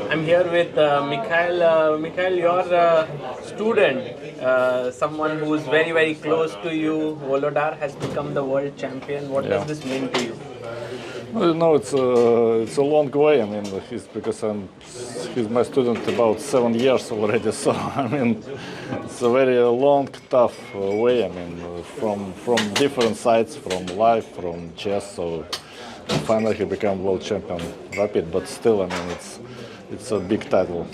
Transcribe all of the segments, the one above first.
I'm here with Mikhail. Mikhail, your student, someone who is very, very close to you, Volodar, has become the world champion. What Yeah. does this mean to you? Well, no, it's a long way. I mean, he's my student about 7 years already. So I mean, it's a very long, tough way. I mean, from different sides, from life, from chess. So finally he became world champion rapid. But still, I mean, it's a big title.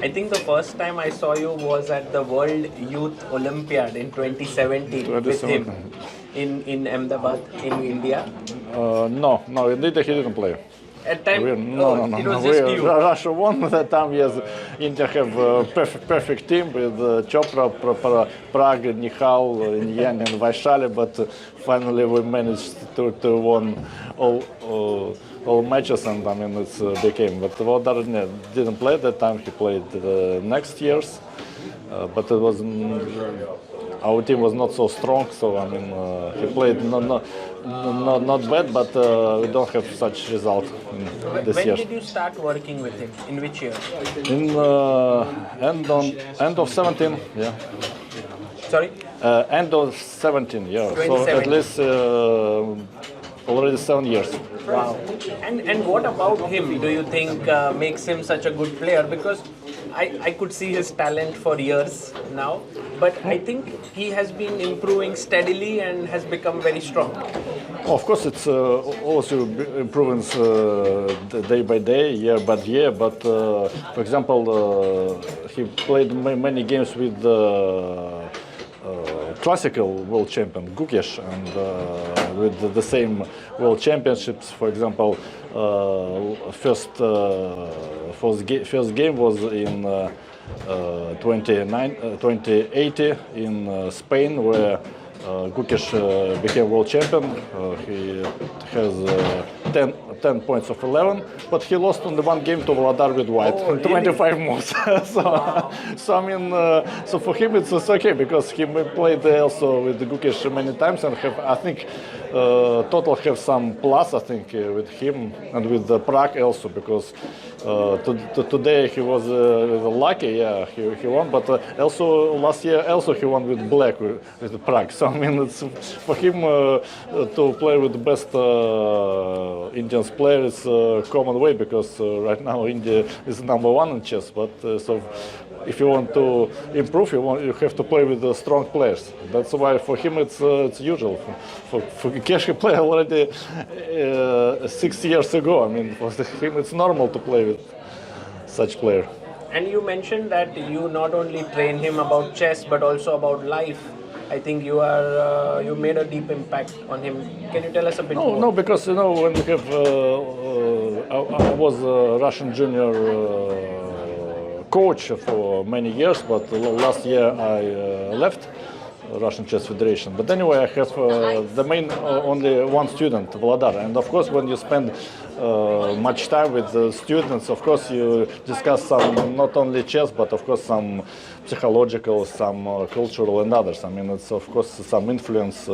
I think the first time I saw you was at the World Youth Olympiad in 2017 with him in Ahmedabad, in India. No, indeed he didn't play. At time, No. it was just you. Russia won that time. Yes, India have a perfect team with Chopra, Prague, Nihal, Nyan, and Vaishali. But finally we managed to win all matches, and I mean it's became. But Volodar didn't play that time. He played next years, but it was. Our team was not so strong, so I mean he played not bad, but we don't have such result this When year. did you start working with him? In which year? In end of 17, yeah. Sorry? End of 17, yeah. So 2017. at least already 7 years. Wow. And what about him do you think makes him such a good player? Because I could see his talent for years now, but I think he has been improving steadily and has become very strong. Of course, it's also improving day by day, year by year. But for example, he played many games with classical world champion Gukesh, and with the same world championships. For example, first game was in 2080 in Spain, where Gukesh became world champion. He has 10 points of 11, but he lost on the one game to Volodar with white, Oh, really? 25 moves. So I mean, so for him it's okay because he played also with Gukesh many times and have, I think, total have some plus, I think, with him and with Prague also, because today he was lucky, yeah, he won, but also last year also he won with black with Prague. So I mean, it's for him to play with the best Indian player is a common way, because right now India is number 1 in chess. But so if you want to improve, you have to play with the strong players. That's why for him it's usual. For Gukesh he played already 6 years ago. I mean, for him it's normal to play with such player. And you mentioned that you not only train him about chess but also about life. I think you made a deep impact on him. Can you tell us a bit more? No, because when we have, I was a Russian junior coach for many years, but last year I left Russian Chess Federation. But anyway, I have the main only one student, Volodar, and of course when you spend much time with the students, of course you discuss some not only chess, but of course some psychological, some cultural and others. I mean, it's of course some influence.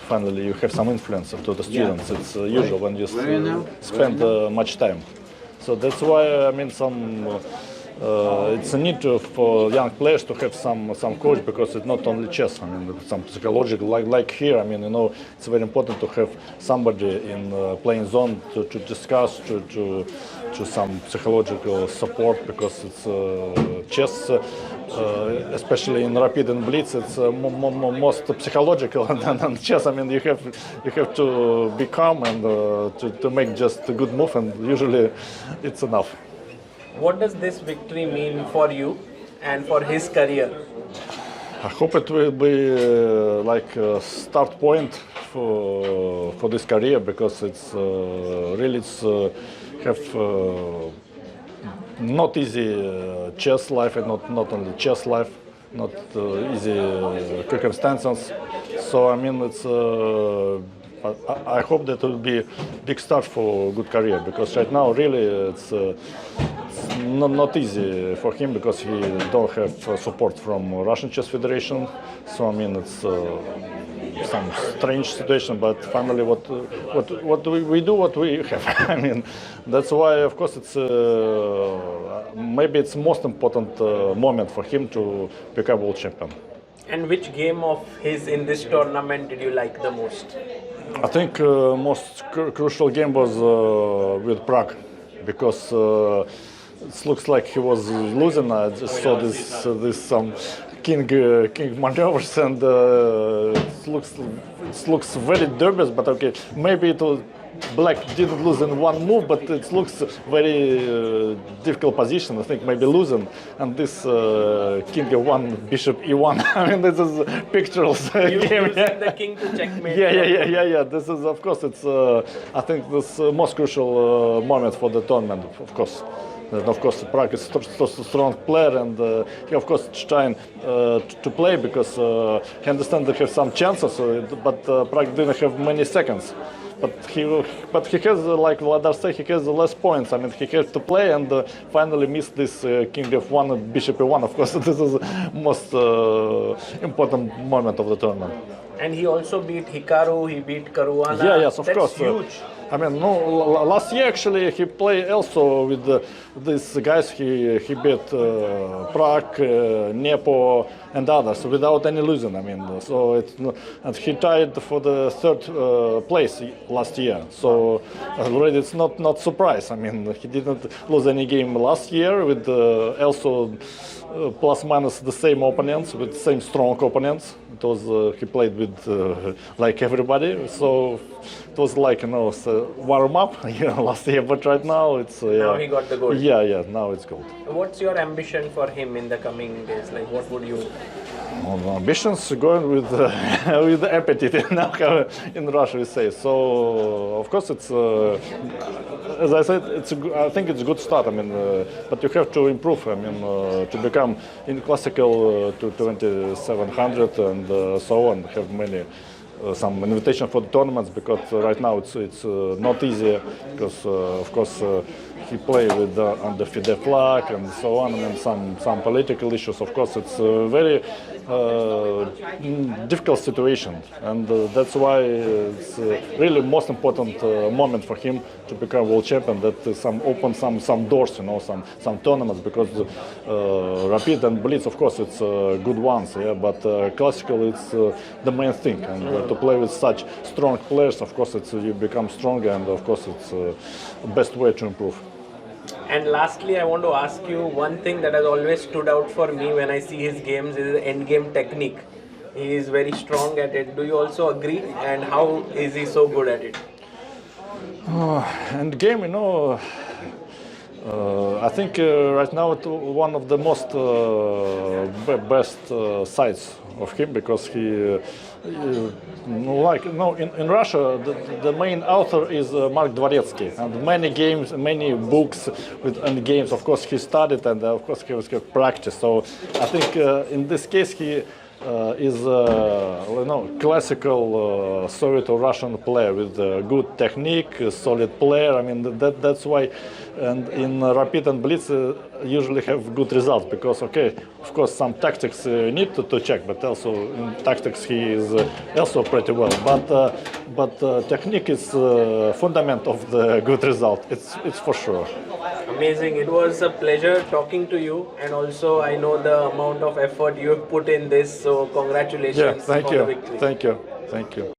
Finally, you have some influence to the students. Yeah. It's usual when you spend much time. So that's why I mean it's a need for young players to have some coach, because it's not only chess. I mean, some psychological, like here. I mean, it's very important to have somebody in playing zone to discuss, to some psychological support, because it's chess, especially in rapid and blitz, it's most psychological than chess. I mean, you have to be calm and to make just a good move, and usually it's enough. What does this victory mean for you and for his career? I hope it will be like a start point for this career, because it's really have not easy chess life, and not only chess life, not easy circumstances. So I mean, it's. I hope that it will be a big start for a good career, because right now really it's not easy for him, because he don't have support from Russian Chess Federation. So I mean, it's some strange situation, but finally, what we do, what we have. I mean, that's why, of course, it's maybe it's most important moment for him to become world champion. And which game of his in this tournament did you like the most? I think most crucial game was with Prague, because it looks like he was losing. I just saw this some king maneuvers, and it looks very dubious. But okay, maybe it was. Black didn't lose in one move, but it looks very difficult position. I think maybe losing, and this king e1, bishop e1. I mean, this is pictures game. You sent the king to checkmate. Yeah. This is, of course, it's. I think this most crucial moment for the tournament, of course. And of course, Prague is a strong player, and he, of course, trying to play because he understands they have some chances, but Prague didn't have many seconds. But he has, like Volodar said, he has less points. I mean, he has to play, and finally missed this king f1 and bishop e1. Of course, this is the most important moment of the tournament. And he also beat Hikaru, he beat Caruana. Yes, of course. Huge. I mean, no, last year actually he played also with these guys. He beat Prague, Nepo, and others without any losing. I mean, so it's and he tied for the third place last year. So already it's not surprise. I mean, he didn't lose any game last year with also plus minus the same opponents, with same strong opponents. It was he played with like everybody. So it was like warm up last year, but right now it's now he got the gold. Yeah, now it's gold. What's your ambition for him in the coming days? Like, what would you? Well, ambitions going with with the appetite. Now in Russia we say. So of course it's as I said, I think it's a good start. I mean, but you have to improve. I mean, to become in classical to 2700 and so on. Have many. Some invitation for the tournaments, because right now it's not easy, because of course he played with under FIDE flag and so on, and some political issues. Of course, it's a very difficult situation, and that's why it's really most important moment for him to become world champion. That open some doors, some tournaments, because Rapid and Blitz, of course, it's good ones, yeah, but classical it's the main thing, and to play with such strong players, of course, you become stronger, and of course, it's the best way to improve. And lastly, I want to ask you one thing that has always stood out for me when I see his games is the endgame technique. He is very strong at it. Do you also agree? And how is he so good at it? Endgame, I think right now it's one of the most best sides of him, because he, in Russia, the main author is Mark Dvoretsky, and many games, many books and games. Of course, he studied, and of course he was practice. So I think in this case he is classical Soviet or Russian player with good technique, solid player. I mean that's why, and in Rapid and Blitz usually have good results, because of course some tactics need to check, but also in tactics he is also pretty well. But technique is fundament of the good result. It's for sure. Amazing. It was a pleasure talking to you, and also I know the amount of effort you have put in this, so congratulations Yeah, thank for you. the victory. Thank you.